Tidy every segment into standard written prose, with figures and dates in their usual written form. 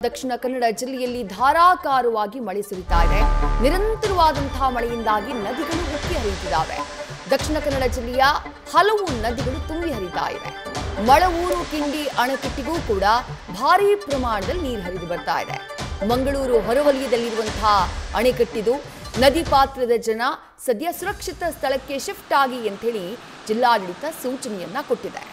ದಕ್ಷಿಣ ಕನ್ನಡ ಜಿಲ್ಲೆಯಲ್ಲಿ ಧಾರಾಕಾರವಾಗಿ ಮಳೆ ಸುರಿತಾ ಇದೆ. ನಿರಂತರವಾದಂತಹ ಮಳೆಯಿಂದಾಗಿ ನದಿಗಳು ಉಕ್ಕಿ ಹರಿಯುತ್ತಿದ್ದಾವೆ. ದಕ್ಷಿಣ ಕನ್ನಡ ಜಿಲ್ಲೆಯ ಹಲವು ನದಿಗಳು ತುಂಬಿ ಹರಿತಾ ಇವೆ. ಮಳವೂರು ಕಿಂಡಿ ಅಣೆಕಟ್ಟಿಗೂ ಕೂಡ ಭಾರೀ ಪ್ರಮಾಣದಲ್ಲಿ ನೀರು ಹರಿದು ಬರ್ತಾ ಇದೆ. ಮಂಗಳೂರು ಹೊರವಲಯದಲ್ಲಿರುವಂತಹ ಅಣೆಕಟ್ಟಿದು ನದಿ ಪಾತ್ರದ ಜನ ಸದ್ಯ ಸುರಕ್ಷಿತ ಸ್ಥಳಕ್ಕೆ ಶಿಫ್ಟ್ ಆಗಿ ಅಂತ ಹೇಳಿ ಜಿಲ್ಲಾಡಳಿತ ಸೂಚನೆಯನ್ನ ಕೊಟ್ಟಿದೆ.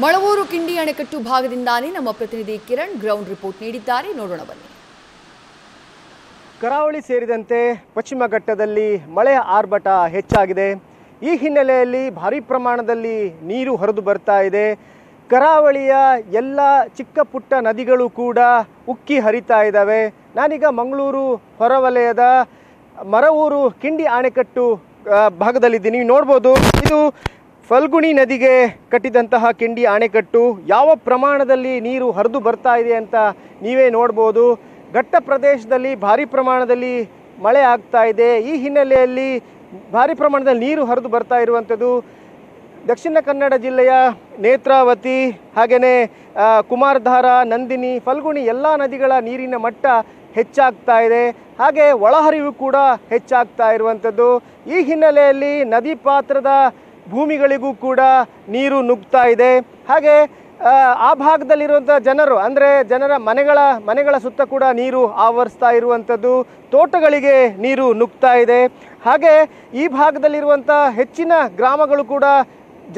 ಮಳವೂರು ಕಿಂಡಿ ಅಣೆಕಟ್ಟು ಭಾಗದಿಂದಾನೇ ನಮ್ಮ ಪ್ರತಿನಿಧಿ ಕಿರಣ್ ಗ್ರೌಂಡ್ ರಿಪೋರ್ಟ್ ನೀಡಿದ್ದಾರೆ. ನೋಡೋಣ ಬನ್ನಿ. ಕರಾವಳಿ ಸೇರಿದಂತೆ ಪಶ್ಚಿಮ ಘಟ್ಟದಲ್ಲಿ ಮಳೆಯ ಆರ್ಭಟ ಹೆಚ್ಚಾಗಿದೆ. ಈ ಹಿನ್ನೆಲೆಯಲ್ಲಿ ಭಾರೀ ಪ್ರಮಾಣದಲ್ಲಿ ನೀರು ಹರಿದು ಬರ್ತಾ ಇದೆ. ಕರಾವಳಿಯ ಎಲ್ಲ ಚಿಕ್ಕ ಪುಟ್ಟ ನದಿಗಳು ಕೂಡ ಉಕ್ಕಿ ಹರಿತಾ ಇದ್ದಾವೆ. ನಾನೀಗ ಮಂಗಳೂರು ಹೊರವಲಯದ ಮರವೂರು ಕಿಂಡಿ ಅಣೆಕಟ್ಟು ಭಾಗದಲ್ಲಿದ್ದೀನಿ. ನೀವು ನೋಡ್ಬೋದು, ಇದು ಫಲ್ಗುಣಿ ನದಿಗೆ ಕಟ್ಟಿದಂತಹ ಕಿಂಡಿ ಅಣೆಕಟ್ಟು. ಯಾವ ಪ್ರಮಾಣದಲ್ಲಿ ನೀರು ಹರಿದು ಬರ್ತಾ ಇದೆ ಅಂತ ನೀವೇ ನೋಡ್ಬೋದು. ಘಟ್ಟ ಪ್ರದೇಶದಲ್ಲಿ ಭಾರೀ ಪ್ರಮಾಣದಲ್ಲಿ ಮಳೆ ಆಗ್ತಾ ಇದೆ. ಈ ಹಿನ್ನೆಲೆಯಲ್ಲಿ ಭಾರೀ ಪ್ರಮಾಣದಲ್ಲಿ ನೀರು ಹರಿದು ಬರ್ತಾ ಇರುವಂಥದ್ದು ದಕ್ಷಿಣ ಕನ್ನಡ ಜಿಲ್ಲೆಯ ನೇತ್ರಾವತಿ, ಹಾಗೆಯೇ ಕುಮಾರಧಾರ, ನಂದಿನಿ, ಫಲ್ಗುಣಿ ಎಲ್ಲ ನದಿಗಳ ನೀರಿನ ಮಟ್ಟ ಹೆಚ್ಚಾಗ್ತಾ ಇದೆ. ಹಾಗೆ ಒಳಹರಿವು ಕೂಡ ಹೆಚ್ಚಾಗ್ತಾ ಇರುವಂಥದ್ದು. ಈ ಹಿನ್ನೆಲೆಯಲ್ಲಿ ನದಿ ಪಾತ್ರದ ಭೂಮಿಗಳಿಗೂ ಕೂಡ ನೀರು ನುಗ್ತಾ ಇದೆ. ಹಾಗೆ ಆ ಭಾಗದಲ್ಲಿರುವಂಥ ಜನರು, ಅಂದರೆ ಜನರ ಮನೆಗಳ ಸುತ್ತ ಕೂಡ ನೀರು ಆವರಿಸ್ತಾ ಇರುವಂಥದ್ದು. ತೋಟಗಳಿಗೆ ನೀರು ನುಗ್ತಾ ಇದೆ. ಹಾಗೆ ಈ ಭಾಗದಲ್ಲಿರುವಂಥ ಹೆಚ್ಚಿನ ಗ್ರಾಮಗಳು ಕೂಡ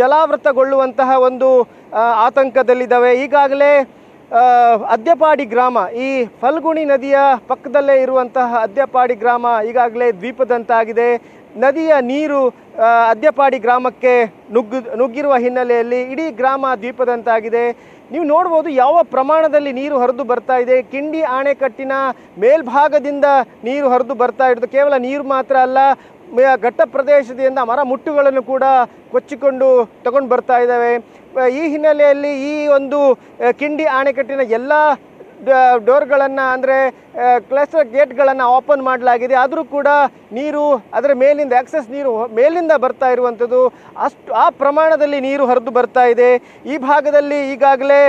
ಜಲಾವೃತಗೊಳ್ಳುವಂತಹ ಒಂದು ಆತಂಕದಲ್ಲಿದ್ದಾವೆ. ಈಗಾಗಲೇ ಅದ್ಯಪಾಡಿ ಗ್ರಾಮ, ಈ ಫಲ್ಗುಣಿ ನದಿಯ ಪಕ್ಕದಲ್ಲೇ ಇರುವಂತಹ ಅದ್ಯಪಾಡಿ ಗ್ರಾಮ ಈಗಾಗಲೇ ದ್ವೀಪದಂತಾಗಿದೆ. ನದಿಯ ನೀರು ಅದ್ಯಪಾಡಿ ಗ್ರಾಮಕ್ಕೆ ನುಗ್ಗಿರುವ ಹಿನ್ನೆಲೆಯಲ್ಲಿ ಇಡೀ ಗ್ರಾಮ ದ್ವೀಪದಂತಾಗಿದೆ. ನೀವು ನೋಡ್ಬೋದು ಯಾವ ಪ್ರಮಾಣದಲ್ಲಿ ನೀರು ಹರಿದು ಬರ್ತಾ ಇದೆ. ಕಿಂಡಿ ಅಣೆಕಟ್ಟಿನ ಮೇಲ್ಭಾಗದಿಂದ ನೀರು ಹರಿದು ಬರ್ತಾ ಇರೋದು. ಕೇವಲ ನೀರು ಮಾತ್ರ ಅಲ್ಲ, ಘಟ್ಟ ಪ್ರದೇಶದಿಂದ ಮರ ಮುಟ್ಟುಗಳನ್ನು ಕೂಡ ಕೊಚ್ಚಿಕೊಂಡು ತಗೊಂಡು ಬರ್ತಾ ಇದ್ದಾವೆ. ಈ ಹಿನ್ನೆಲೆಯಲ್ಲಿ ಈ ಒಂದು ಕಿಂಡಿ ಅಣೆಕಟ್ಟಿನ ಎಲ್ಲ ಡೋರ್ಗಳನ್ನು, ಅಂದರೆ ಕ್ಲಸ್ಟರ್ ಗೇಟ್ಗಳನ್ನು ಓಪನ್ ಮಾಡಲಾಗಿದೆ. ಆದರೂ ಕೂಡ ನೀರು ಅದರ ಮೇಲಿಂದ ಆಕ್ಸೆಸ್ ನೀರು ಮೇಲಿಂದ ಬರ್ತಾ ಇರುವಂಥದ್ದು. ಆ ಪ್ರಮಾಣದಲ್ಲಿ ನೀರು ಹರಿದು ಬರ್ತಾ ಇದೆ. ಈ ಭಾಗದಲ್ಲಿ ಈಗಾಗಲೇ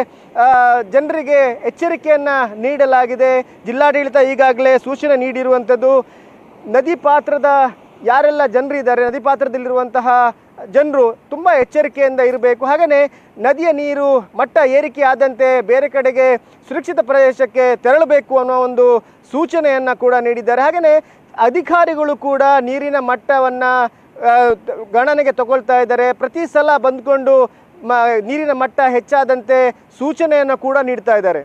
ಜನರಿಗೆ ಎಚ್ಚರಿಕೆಯನ್ನು ನೀಡಲಾಗಿದೆ. ಜಿಲ್ಲಾಡಳಿತ ಈಗಾಗಲೇ ಸೂಚನೆ ನೀಡಿರುವಂಥದ್ದು. ನದಿ ಪಾತ್ರದ ಯಾರೆಲ್ಲ ಜನರಿದ್ದಾರೆ, ನದಿ ಪಾತ್ರದಲ್ಲಿರುವಂತಹ ಜನರು ತುಂಬ ಎಚ್ಚರಿಕೆಯಿಂದ ಇರಬೇಕು. ಹಾಗೆಯೇ ನದಿಯ ನೀರು ಮಟ್ಟ ಏರಿಕೆ ಆದಂತೆ ಬೇರೆ ಕಡೆಗೆ ಸುರಕ್ಷಿತ ಪ್ರದೇಶಕ್ಕೆ ತೆರಳಬೇಕು ಅನ್ನೋ ಒಂದು ಸೂಚನೆಯನ್ನು ಕೂಡ ನೀಡಿದ್ದಾರೆ. ಹಾಗೆಯೇ ಅಧಿಕಾರಿಗಳು ಕೂಡ ನೀರಿನ ಮಟ್ಟವನ್ನು ಗಣನೆಗೆ ತಗೊಳ್ತಾ ಇದ್ದಾರೆ. ಪ್ರತಿ ಸಲ ಬಂದ್ಕೊಂಡು ನೀರಿನ ಮಟ್ಟ ಹೆಚ್ಚಾದಂತೆ ಸೂಚನೆಯನ್ನು ಕೂಡ ನೀಡ್ತಾ ಇದ್ದಾರೆ.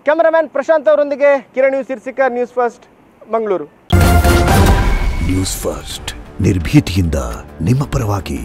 ಕ್ಯಾಮರಾಮ್ಯಾನ್ ಪ್ರಶಾಂತ್ ಅವರೊಂದಿಗೆ Kiran news Irsikar, news first, Mangaluru. News first ನಿರ್ಭೀತಿಯಿಂದ ನಿಮ್ಮ ಪರವಾಗಿ.